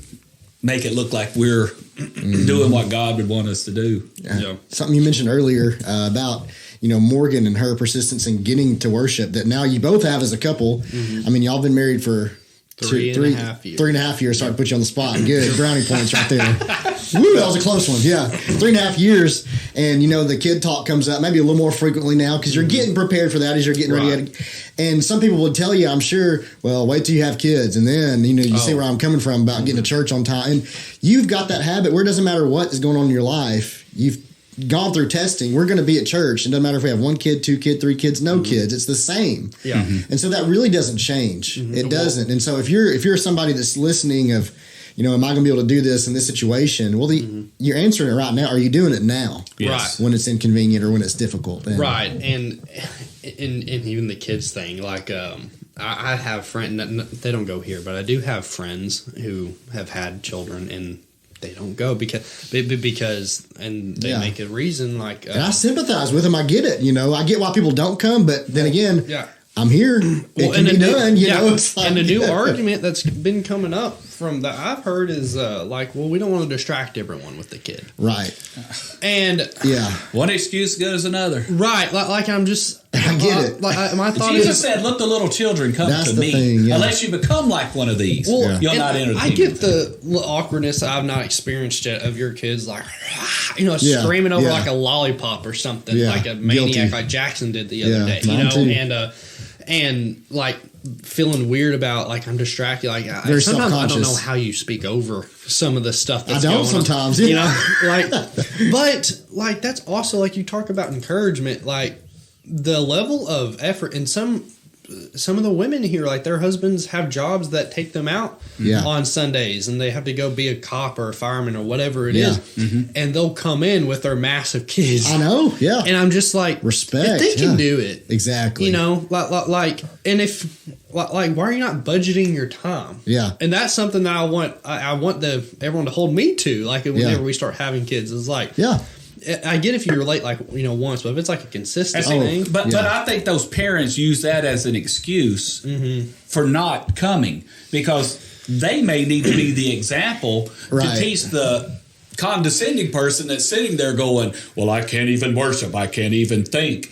make it look like we're doing what God would want us to do. Yeah. Something you mentioned earlier about Morgan and her persistence in getting to worship that now you both have as a couple. I mean, y'all been married for 3.5 years. 3.5 years. Sorry to put you on the spot. Good brownie points right there. Woo, that was a close one. Yeah, 3.5 years, and the kid talk comes up maybe a little more frequently now because you're getting prepared for that as you're getting ready. And some people would tell you, I'm sure, well, wait till you have kids, and then you see where I'm coming from about getting to church on time. And you've got that habit where it doesn't matter what is going on in your life. You've gone through testing. We're going to be at church. It doesn't matter if we have 1 kid, 2 kids, 3 kids, no kids. It's the same. Yeah. And so that really doesn't change. It doesn't. And so if you're somebody that's listening of, am I going to be able to do this in this situation? Well, you're answering it right now. Are you doing it now? Yes. When it's inconvenient or when it's difficult. Right. And even the kids thing, like, I have friends, they don't go here, but I do have friends who have had children and they don't go because they make a reason like. And I sympathize with them. I get it. I get why people don't come, but then again, I'm here. It can be done. It's like, and the new argument that's been coming up from that I've heard is we don't want to distract everyone with the kid, right? And one excuse good as another, right? Like I'm just. I get it. My thought Jesus said, "Let the little children come to me." Thing, Unless you become like one of these, you'll not enter the I get the awkwardness I've not experienced yet of your kids screaming over like a lollipop or something, like a maniac like Jackson did the other day. And like feeling weird about like I'm distracted. Like sometimes I don't know how you speak over some of the stuff that's going on. Sometimes, but like that's also like you talk about encouragement, like the level of effort and some of the women here, like their husbands have jobs that take them out on Sundays and they have to go be a cop or a fireman or whatever it is. And they'll come in with their massive kids. I know. Yeah. And I'm just like, respect. If they can do it. Exactly. Like, and if, like, why are you not budgeting your time? Yeah. And that's something that I want everyone to hold me to. Like whenever we start having kids, it's like, I get if you relate once, but if it's like a consistent thing. But I think those parents use that as an excuse for not coming because they may need to be the example to teach the condescending person that's sitting there going, well, I can't even worship. I can't even think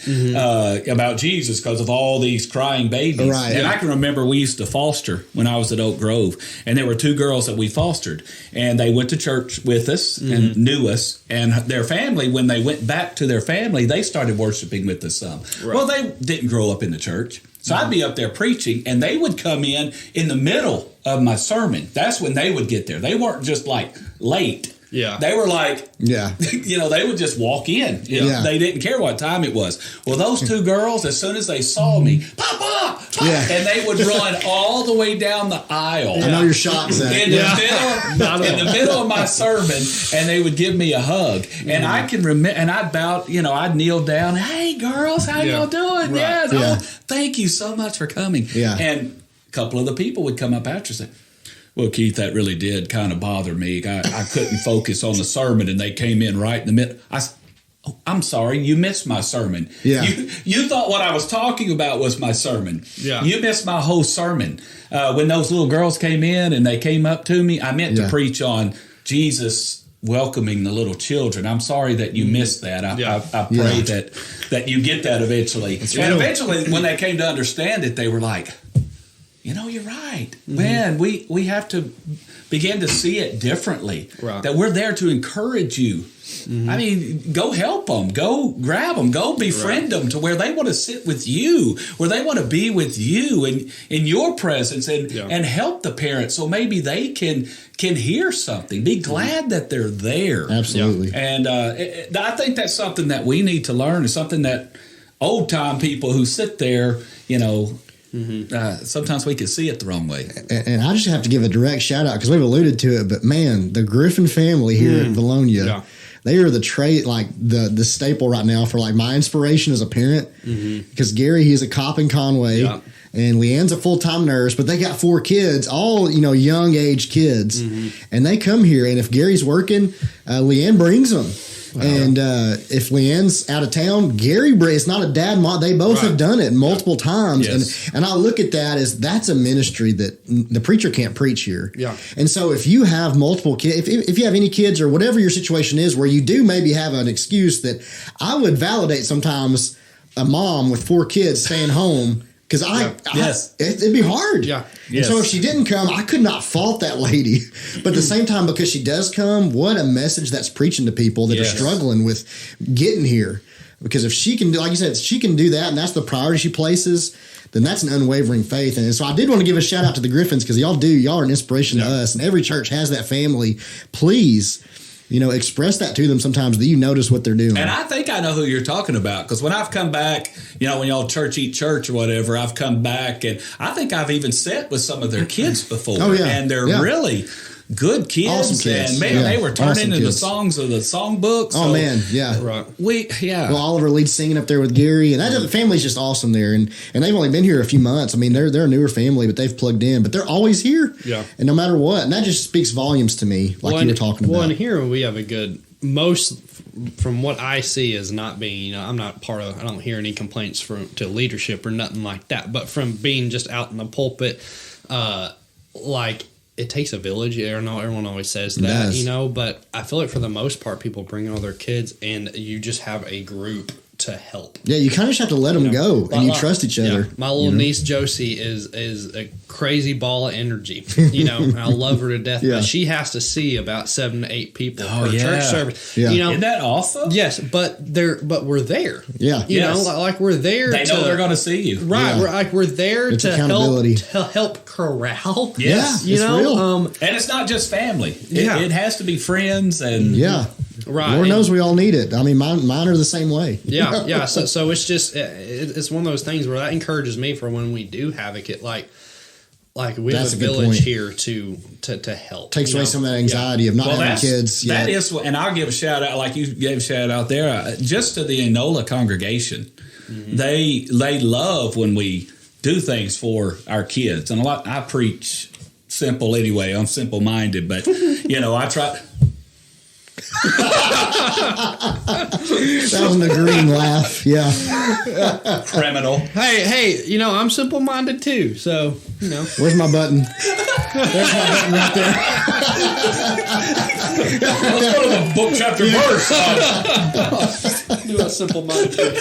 about Jesus because of all these crying babies. Right. And I can remember we used to foster when I was at Oak Grove, and there were 2 girls that we fostered, and they went to church with us and knew us, and their family, when they went back to their family, they started worshiping with us some. Right. Well, they didn't grow up in the church. So I'd be up there preaching, and they would come in the middle of my sermon. That's when they would get there. They weren't just like late. Yeah. They were like, they would just walk in. They didn't care what time it was. Well, those 2 girls, as soon as they saw me, Papa! And they would run all the way down the aisle. I know you're shocked, Zach. In the middle of my sermon, and they would give me a hug. And I can remember, and I'd bow, I'd kneel down. Hey, girls, how y'all doing? Right. Yes. Oh, thank you so much for coming. Yeah. And a couple of the people would come up after and say, well, Keith, that really did kind of bother me. I couldn't focus on the sermon, and they came in right in the middle. I'm sorry, you missed my sermon. Yeah. You thought what I was talking about was my sermon. Yeah. You missed my whole sermon. When those little girls came in and they came up to me, I meant to preach on Jesus welcoming the little children. I'm sorry that you missed that. I pray that you get that eventually. And eventually, when they came to understand it, they were like, you're right. Man, we have to begin to see it differently. Right. That we're there to encourage you. I mean, go help them. Go grab them. Go befriend them to where they want to sit with you, where they want to be with you in your presence and help the parents so maybe they can hear something. Be glad that they're there. Absolutely. And I think that's something that we need to learn. It's something that old-time people who sit there, sometimes we can see it the wrong way. And I just have to give a direct shout out because we've alluded to it, but man, the Griffin family here at Valonia, they are the the staple right now for like my inspiration as a parent because Gary, he's a cop in Conway. Yeah. and Leanne's a full-time nurse, but they got 4 kids, all, young age kids. And they come here, and if Gary's working, Leanne brings them. Wow. And if Leanne's out of town, Gary, it's not a dad mod. They both have done it multiple times. Yes. And I look at that as that's a ministry that the preacher can't preach here. Yeah. And so if you have multiple kids, if you have any kids or whatever your situation is where you do maybe have an excuse that I would validate sometimes a mom with 4 kids staying home. Because it'd be hard. Yeah. And so if she didn't come, I could not fault that lady. But at the same time, because she does come, what a message that's preaching to people that are struggling with getting here. Because if she can do, like you said, she can do that, and that's the priority she places, then that's an unwavering faith. And so I did want to give a shout out to the Griffins, because y'all are an inspiration to us, and every church has that family. Please, express that to them sometimes, that you notice what they're doing. And I think I know who you're talking about, because when I've come back, when y'all church eat church or whatever, I've come back, and I think I've even sat with some of their kids before. Oh, yeah. And they're really good kids. Awesome kids. And man, they were turning into the songs of the songbook. So man, yeah. Right. Well, Oliver leads singing up there with Gary, and that family's just awesome there. And they've only been here a few months. I mean, they're a newer family, but they've plugged in. But they're always here. Yeah. And no matter what. And that just speaks volumes to me, like you were talking about. Well, and here we have a good, most from what I see as not being, I'm not part of, I don't hear any complaints to leadership or nothing like that. But from being just out in the pulpit, it takes a village. Everyone always says that, but I feel like for the most part, people bring all their kids, and you just have a group to help. Yeah, you kind of just have to let them go, and you trust each other. Yeah. My little niece Josie is a crazy ball of energy. I love her to death. Yeah. But she has to see about 7 to 8 people per church service. Yeah. Isn't that awesome? Yes, but we're there. Yeah, like we're there. They know they're going to see you, right? Yeah. We're there it's to help corral. Yes, it's real. And it's not just family. It has to be friends and Right. Lord knows we all need it. I mean, mine are the same way. Yeah. So it's just it's one of those things where that encourages me for when we do have a kid, like we have a village here to help. Takes away some of that anxiety of not having kids. That is, and I'll give a shout out, like you gave a shout out there, just to the Enola congregation. Mm-hmm. They love when we do things for our kids, and I preach simple anyway. I'm simple minded, but I try. That was an agreeing laugh. Yeah. Criminal. Hey, I'm simple minded too. So, Where's my button? There's my button right there. Let's go to the book chapter verse. Do a simple minded.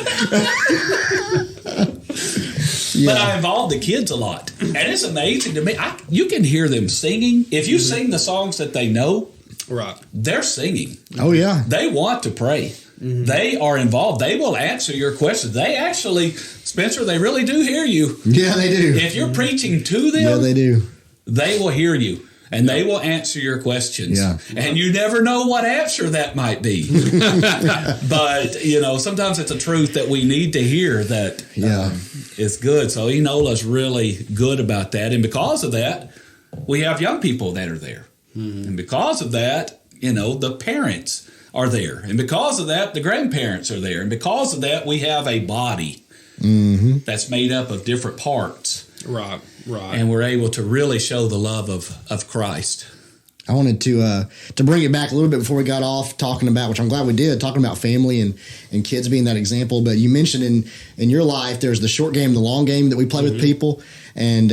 But I involve the kids a lot. And it's amazing to me. You can hear them singing. If you sing the songs that they know, right, they're singing. Oh, yeah. They want to pray. Mm-hmm. They are involved. They will answer your questions. They actually, Spencer, they really do hear you. Yeah, they do. If you're preaching to them, they do. They will hear you. And they will answer your questions. Yeah. And you never know what answer that might be. But, sometimes it's a truth that we need to hear that is good. So Enola's really good about that. And because of that, we have young people that are there. Mm-hmm. And because of that, the parents are there. And because of that, the grandparents are there. And because of that, we have a body that's made up of different parts. Right. Right. And we're able to really show the love of Christ. I wanted to bring it back a little bit before we got off talking about, which I'm glad we did, talking about family and kids being that example. But you mentioned in your life, there's the short game, the long game that we play with people. And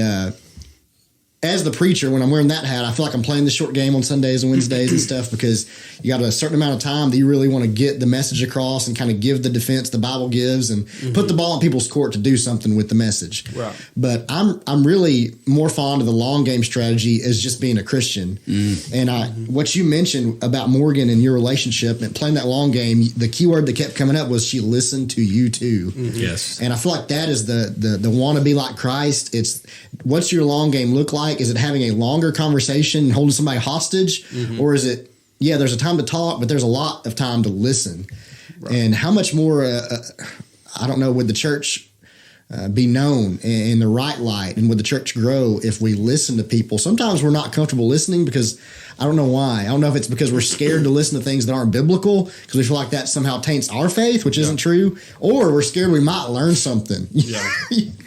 as the preacher, when I'm wearing that hat, I feel like I'm playing the short game on Sundays and Wednesdays and stuff, because you got a certain amount of time that you really want to get the message across and kind of give the defense the Bible gives and put the ball in people's court to do something with the message. Right. But I'm really more fond of the long game strategy as just being a Christian. And what you mentioned about Morgan and your relationship and playing that long game, the key word that kept coming up was she listened to you too. Yes. And I feel like that is the want to be like Christ. It's what's your long game look like? Is it having a longer conversation and holding somebody hostage? Or is it, there's a time to talk, but there's a lot of time to listen. Right. And how much more, I don't know, would the church be known in the right light, and would the church grow if we listen to people? Sometimes we're not comfortable listening because I don't know why. I don't know if it's because we're scared to listen to things that aren't biblical because we feel like that somehow taints our faith, which isn't true, or we're scared we might learn something. Yeah.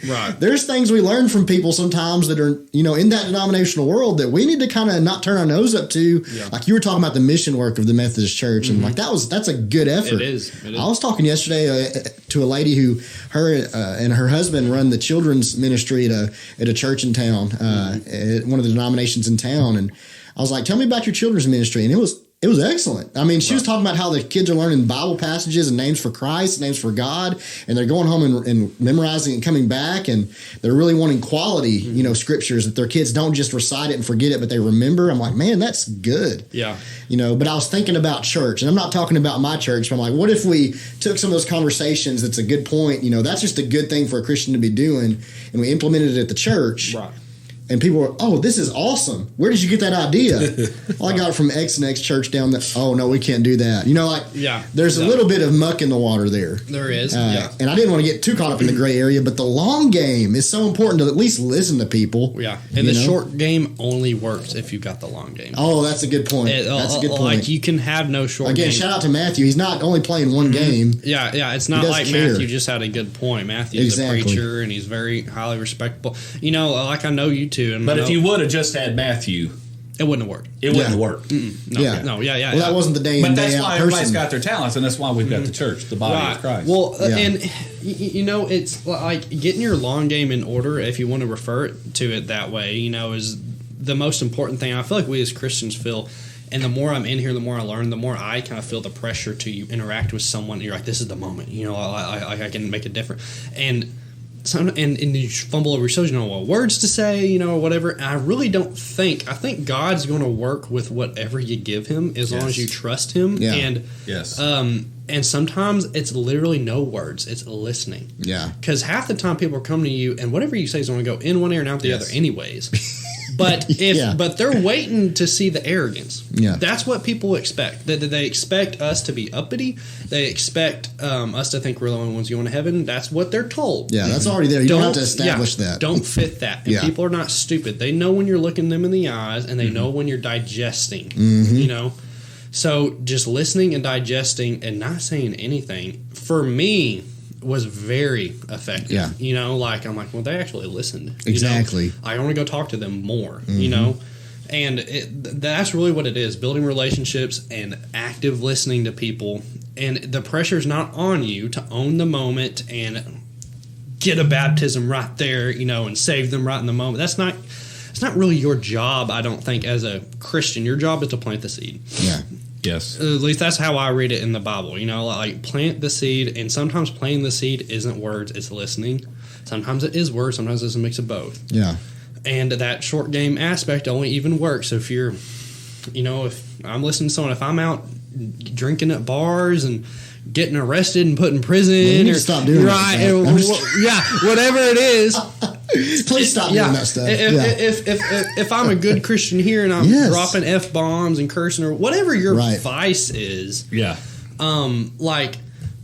Right. There's things we learn from people sometimes that are, in that denominational world that we need to kind of not turn our nose up to. Yeah. Like you were talking about the mission work of the Methodist Church, and like that's a good effort. It is. I was talking yesterday to a lady who and her husband run the children's ministry at a church in town, at one of the denominations in town, and I was like, tell me about your children's ministry. And it was excellent. I mean, she was talking about how the kids are learning Bible passages and names for Christ, names for God, and they're going home and memorizing and coming back, and they're really wanting quality, scriptures that their kids don't just recite it and forget it, but they remember. I'm like, man, that's good. Yeah. But I was thinking about church, and I'm not talking about my church, but I'm like, what if we took some of those conversations? That's a good point. That's just a good thing for a Christian to be doing, and we implemented it at the church. Right. And people were, oh, this is awesome. Where did you get that idea? Well, I got it from X and X church down there. Oh, no, we can't do that. There's a little bit of muck in the water there. There is, And I didn't want to get too caught up in the gray area, but the long game is so important to at least listen to people. Yeah, and the short game only works if you've got the long game. Oh, that's a good point. That's a good point. Like, you can have no short game. Again, shout out to Matthew. He's not only playing one game. Yeah, it's not like care. Matthew just had a good point. Matthew's a preacher, and he's very highly respectable. Like I know you two. But if you would have just had Matthew, it wouldn't have worked. It wouldn't have worked. No. Well, that wasn't the day. But that's why everybody's got their talents, and that's why we've got the church, the body of Christ. Well, and it's like getting your long game in order, if you want to refer to it that way. Is the most important thing. I feel like we as Christians feel. And the more I'm in here, the more I learn, the more I kind of feel the pressure to interact with someone. You're like, this is the moment. I can make a difference. And you fumble over yourself, what words to say, or whatever. And I really don't think. I think God's going to work with whatever you give Him as long as you trust Him. Yeah. And and sometimes it's literally no words; it's listening. Yeah. Because half the time people are coming to you, and whatever you say is going to go in one ear and out the other, anyways. But but they're waiting to see the arrogance. Yeah. That's what people expect. They expect us to be uppity. They expect us to think we're the only ones going to heaven. That's what they're told. Yeah, that's already there. You don't have to establish that. Don't fit that. And people are not stupid. They know when you're looking them in the eyes, and they know when you're digesting. So just listening and digesting and not saying anything, for me, was very effective. Yeah. I'm like, well, they actually listened. Exactly. I want to go talk to them more, and that's really what it is, building relationships and active listening to people. And the pressure's not on you to own the moment and get a baptism right there, and save them right in the moment. It's not really your job, I don't think, as a Christian. Your job is to plant the seed. Yeah. Yes. At least that's how I read it in the Bible. Like plant the seed, and sometimes planting the seed isn't words, it's listening. Sometimes it is words, sometimes it's a mix of both. Yeah. And that short game aspect only even works if you're, if I'm listening to someone, if I'm out drinking at bars and getting arrested and put in prison. You need to stop doing that. Whatever it is. Please stop doing that stuff. If I'm a good Christian here and I'm dropping F-bombs and cursing or whatever your vice is,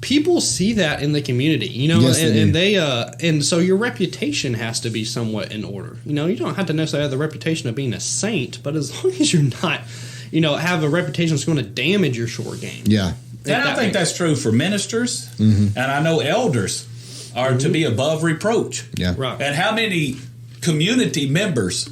people see that in the community, and so your reputation has to be somewhat in order. You don't have to necessarily have the reputation of being a saint, but as long as you're not, have a reputation that's going to damage your short game. Yeah. And I think that's true for ministers, and I know elders are to be above reproach. Yeah. Right. And how many community members,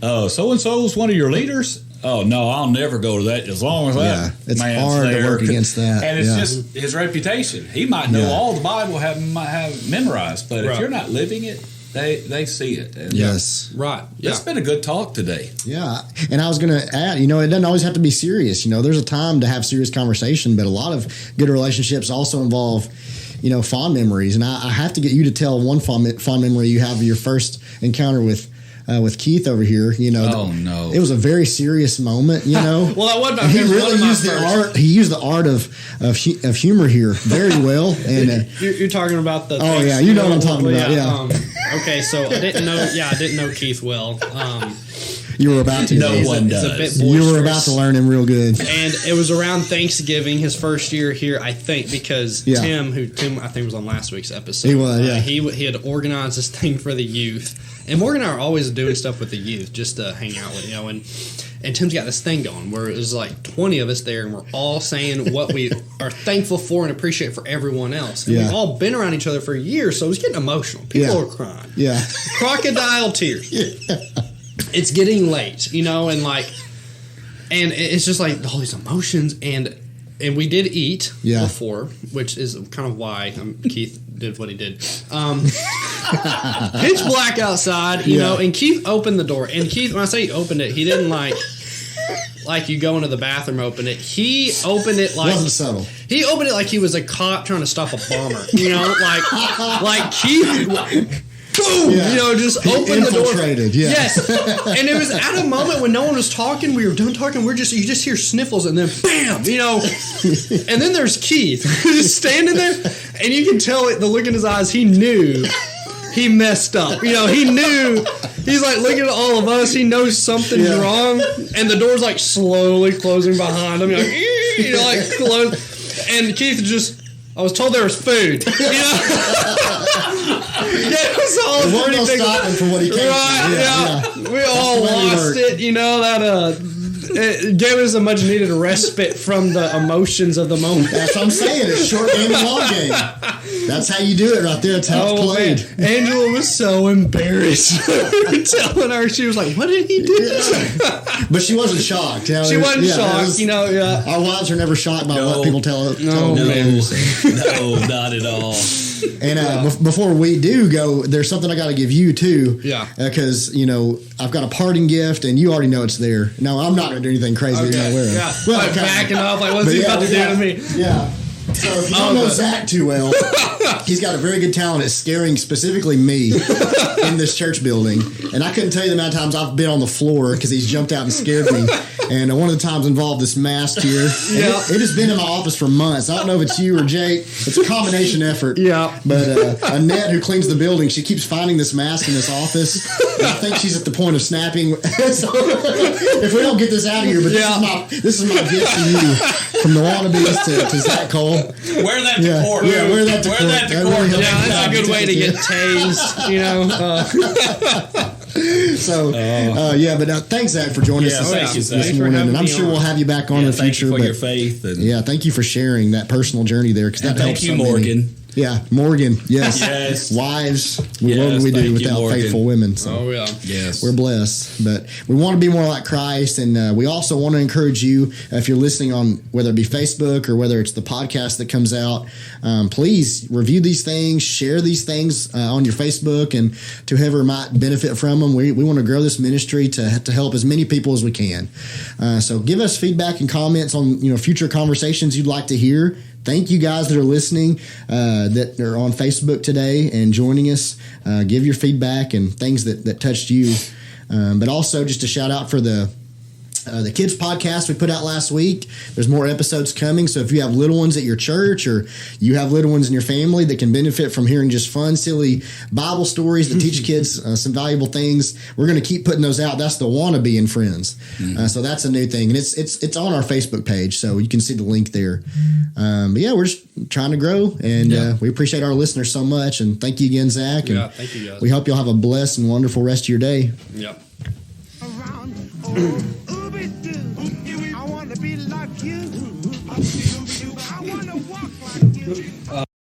so-and-so is one of your leaders? Oh, no, I'll never go to that as long as that it's man's hard there. to work against that. And it's just his reputation. He might know all the Bible, might have memorized, but if you're not living it, they see it. And Right. It's been a good talk today. Yeah. And I was going to add, it doesn't always have to be serious. There's a time to have serious conversation, but a lot of good relationships also involve, fond memories. And I have to get you to tell one fond memory you have of your first encounter with Keith over here. Oh no, it was a very serious moment. Well, that wasn't. He really used the art. He used the art of humor here very well. And you're talking about the. Oh yeah, you know what I'm talking about. Yeah. Okay, so I didn't know. Yeah, I didn't know Keith well. You were about to. No Dave. one It's a does. bit You were boisterous. about to learn him real good. And it was around Thanksgiving, his first year here, I think, because Yeah. Tim I think was on last week's episode. He was, yeah. He had organized this thing for the youth, and Morgan and I are always doing stuff with the youth just to hang out with, and Tim's got this thing going where it was like 20 of us there, and we're all saying what we are thankful for and appreciate for everyone else. And Yeah. we've all been around each other for years, so it was getting emotional. People Yeah. are crying. Yeah. Crocodile tears. It's getting late, and it's just like all these emotions, and we did eat Yeah. before, which is kind of why Keith did what he did. Pitch black outside, and Keith opened the door, and Keith, when I say he opened it, he didn't like you go into the bathroom, open it. He opened it like Wasn't subtle. he opened it like he was a cop trying to stop a bomber. Like Keith. Boom! Yeah. Just He open the door. infiltrated, yeah. Yes, and it was at a moment when no one was talking. We were done talking. You just hear sniffles, and then bam! And then there's Keith just standing there, and you can tell it, the look in his eyes. He knew he messed up. He knew. He's like looking at all of us. He knows something's wrong, and the door's like slowly closing behind him. Close, and Keith just. I was told there was food. Yeah, it was all There wasn't no pretty big. stopping for what he came Right, for. Yeah. We all the way it lost worked. it. It gave us a much needed respite from the emotions of the moment. That's what I'm saying. It's short game and long game. That's how you do it right there. That's how it's played. Man. Angela was so embarrassed. We were telling her, she was like, "What did he do?" But she wasn't shocked. She wasn't shocked. Our wives are never shocked by No. what people tell No, them. man. No, not at all. And before we do go, there's something I got to give you too. Yeah. Because I've got a parting gift, and you already know it's there. No, I'm not going to do anything crazy that you're not aware of. Yeah. Well, Like okay. backing up, like, what's But he yeah, about to do to me? Yeah. So if you don't know Zach too well, he's got a very good talent at scaring specifically me in this church building. And I couldn't tell you the amount of times I've been on the floor because he's jumped out and scared me. And one of the times involved this mask here. Yeah. It has been in my office for months. I don't know if it's you or Jake. It's a combination effort. Yeah. But Annette, who cleans the building, she keeps finding this mask in this office. And I think she's at the point of snapping. So if we don't get this out of here, but this is my gift to you from the Wannabees to Zach Cole. Wear that to court. Yeah, wear that to court. That to That court. really helps. Yeah, that's a good way to get tased, So, but thanks, Zach, for joining Yeah, us thank you, this Zach. Thanks for morning. having And I'm me sure on. we'll have you back on in the Thank future. you for but your faith. And yeah, thank you for sharing that personal journey there because that And helps thank you, so many. Morgan. Yeah, Morgan. Yes. Yes. Wives, what Yes, would we do thank you, without Morgan. faithful women? So. Oh yeah. Yes. We're blessed, but we want to be more like Christ, and we also want to encourage you, if you're listening on whether it be Facebook or whether it's the podcast that comes out, please review these things, share these things on your Facebook, and to whoever might benefit from them. We want to grow this ministry to help as many people as we can. So give us feedback and comments on future conversations you'd like to hear. Thank you guys that are listening, that are on Facebook today and joining us. Give your feedback and things that touched you. But also just a shout out for the kids podcast we put out last week. There's more episodes coming. So if you have little ones at your church or you have little ones in your family that can benefit from hearing just fun, silly Bible stories that teach kids some valuable things, we're going to keep putting those out. That's the Wannabe and Friends. So that's a new thing. And it's on our Facebook page. So you can see the link there. But yeah, we're just trying to grow, and we appreciate our listeners so much. And thank you again, Zach. And Thank you guys. we hope you'll have a blessed and wonderful rest of your day. Yep. Around.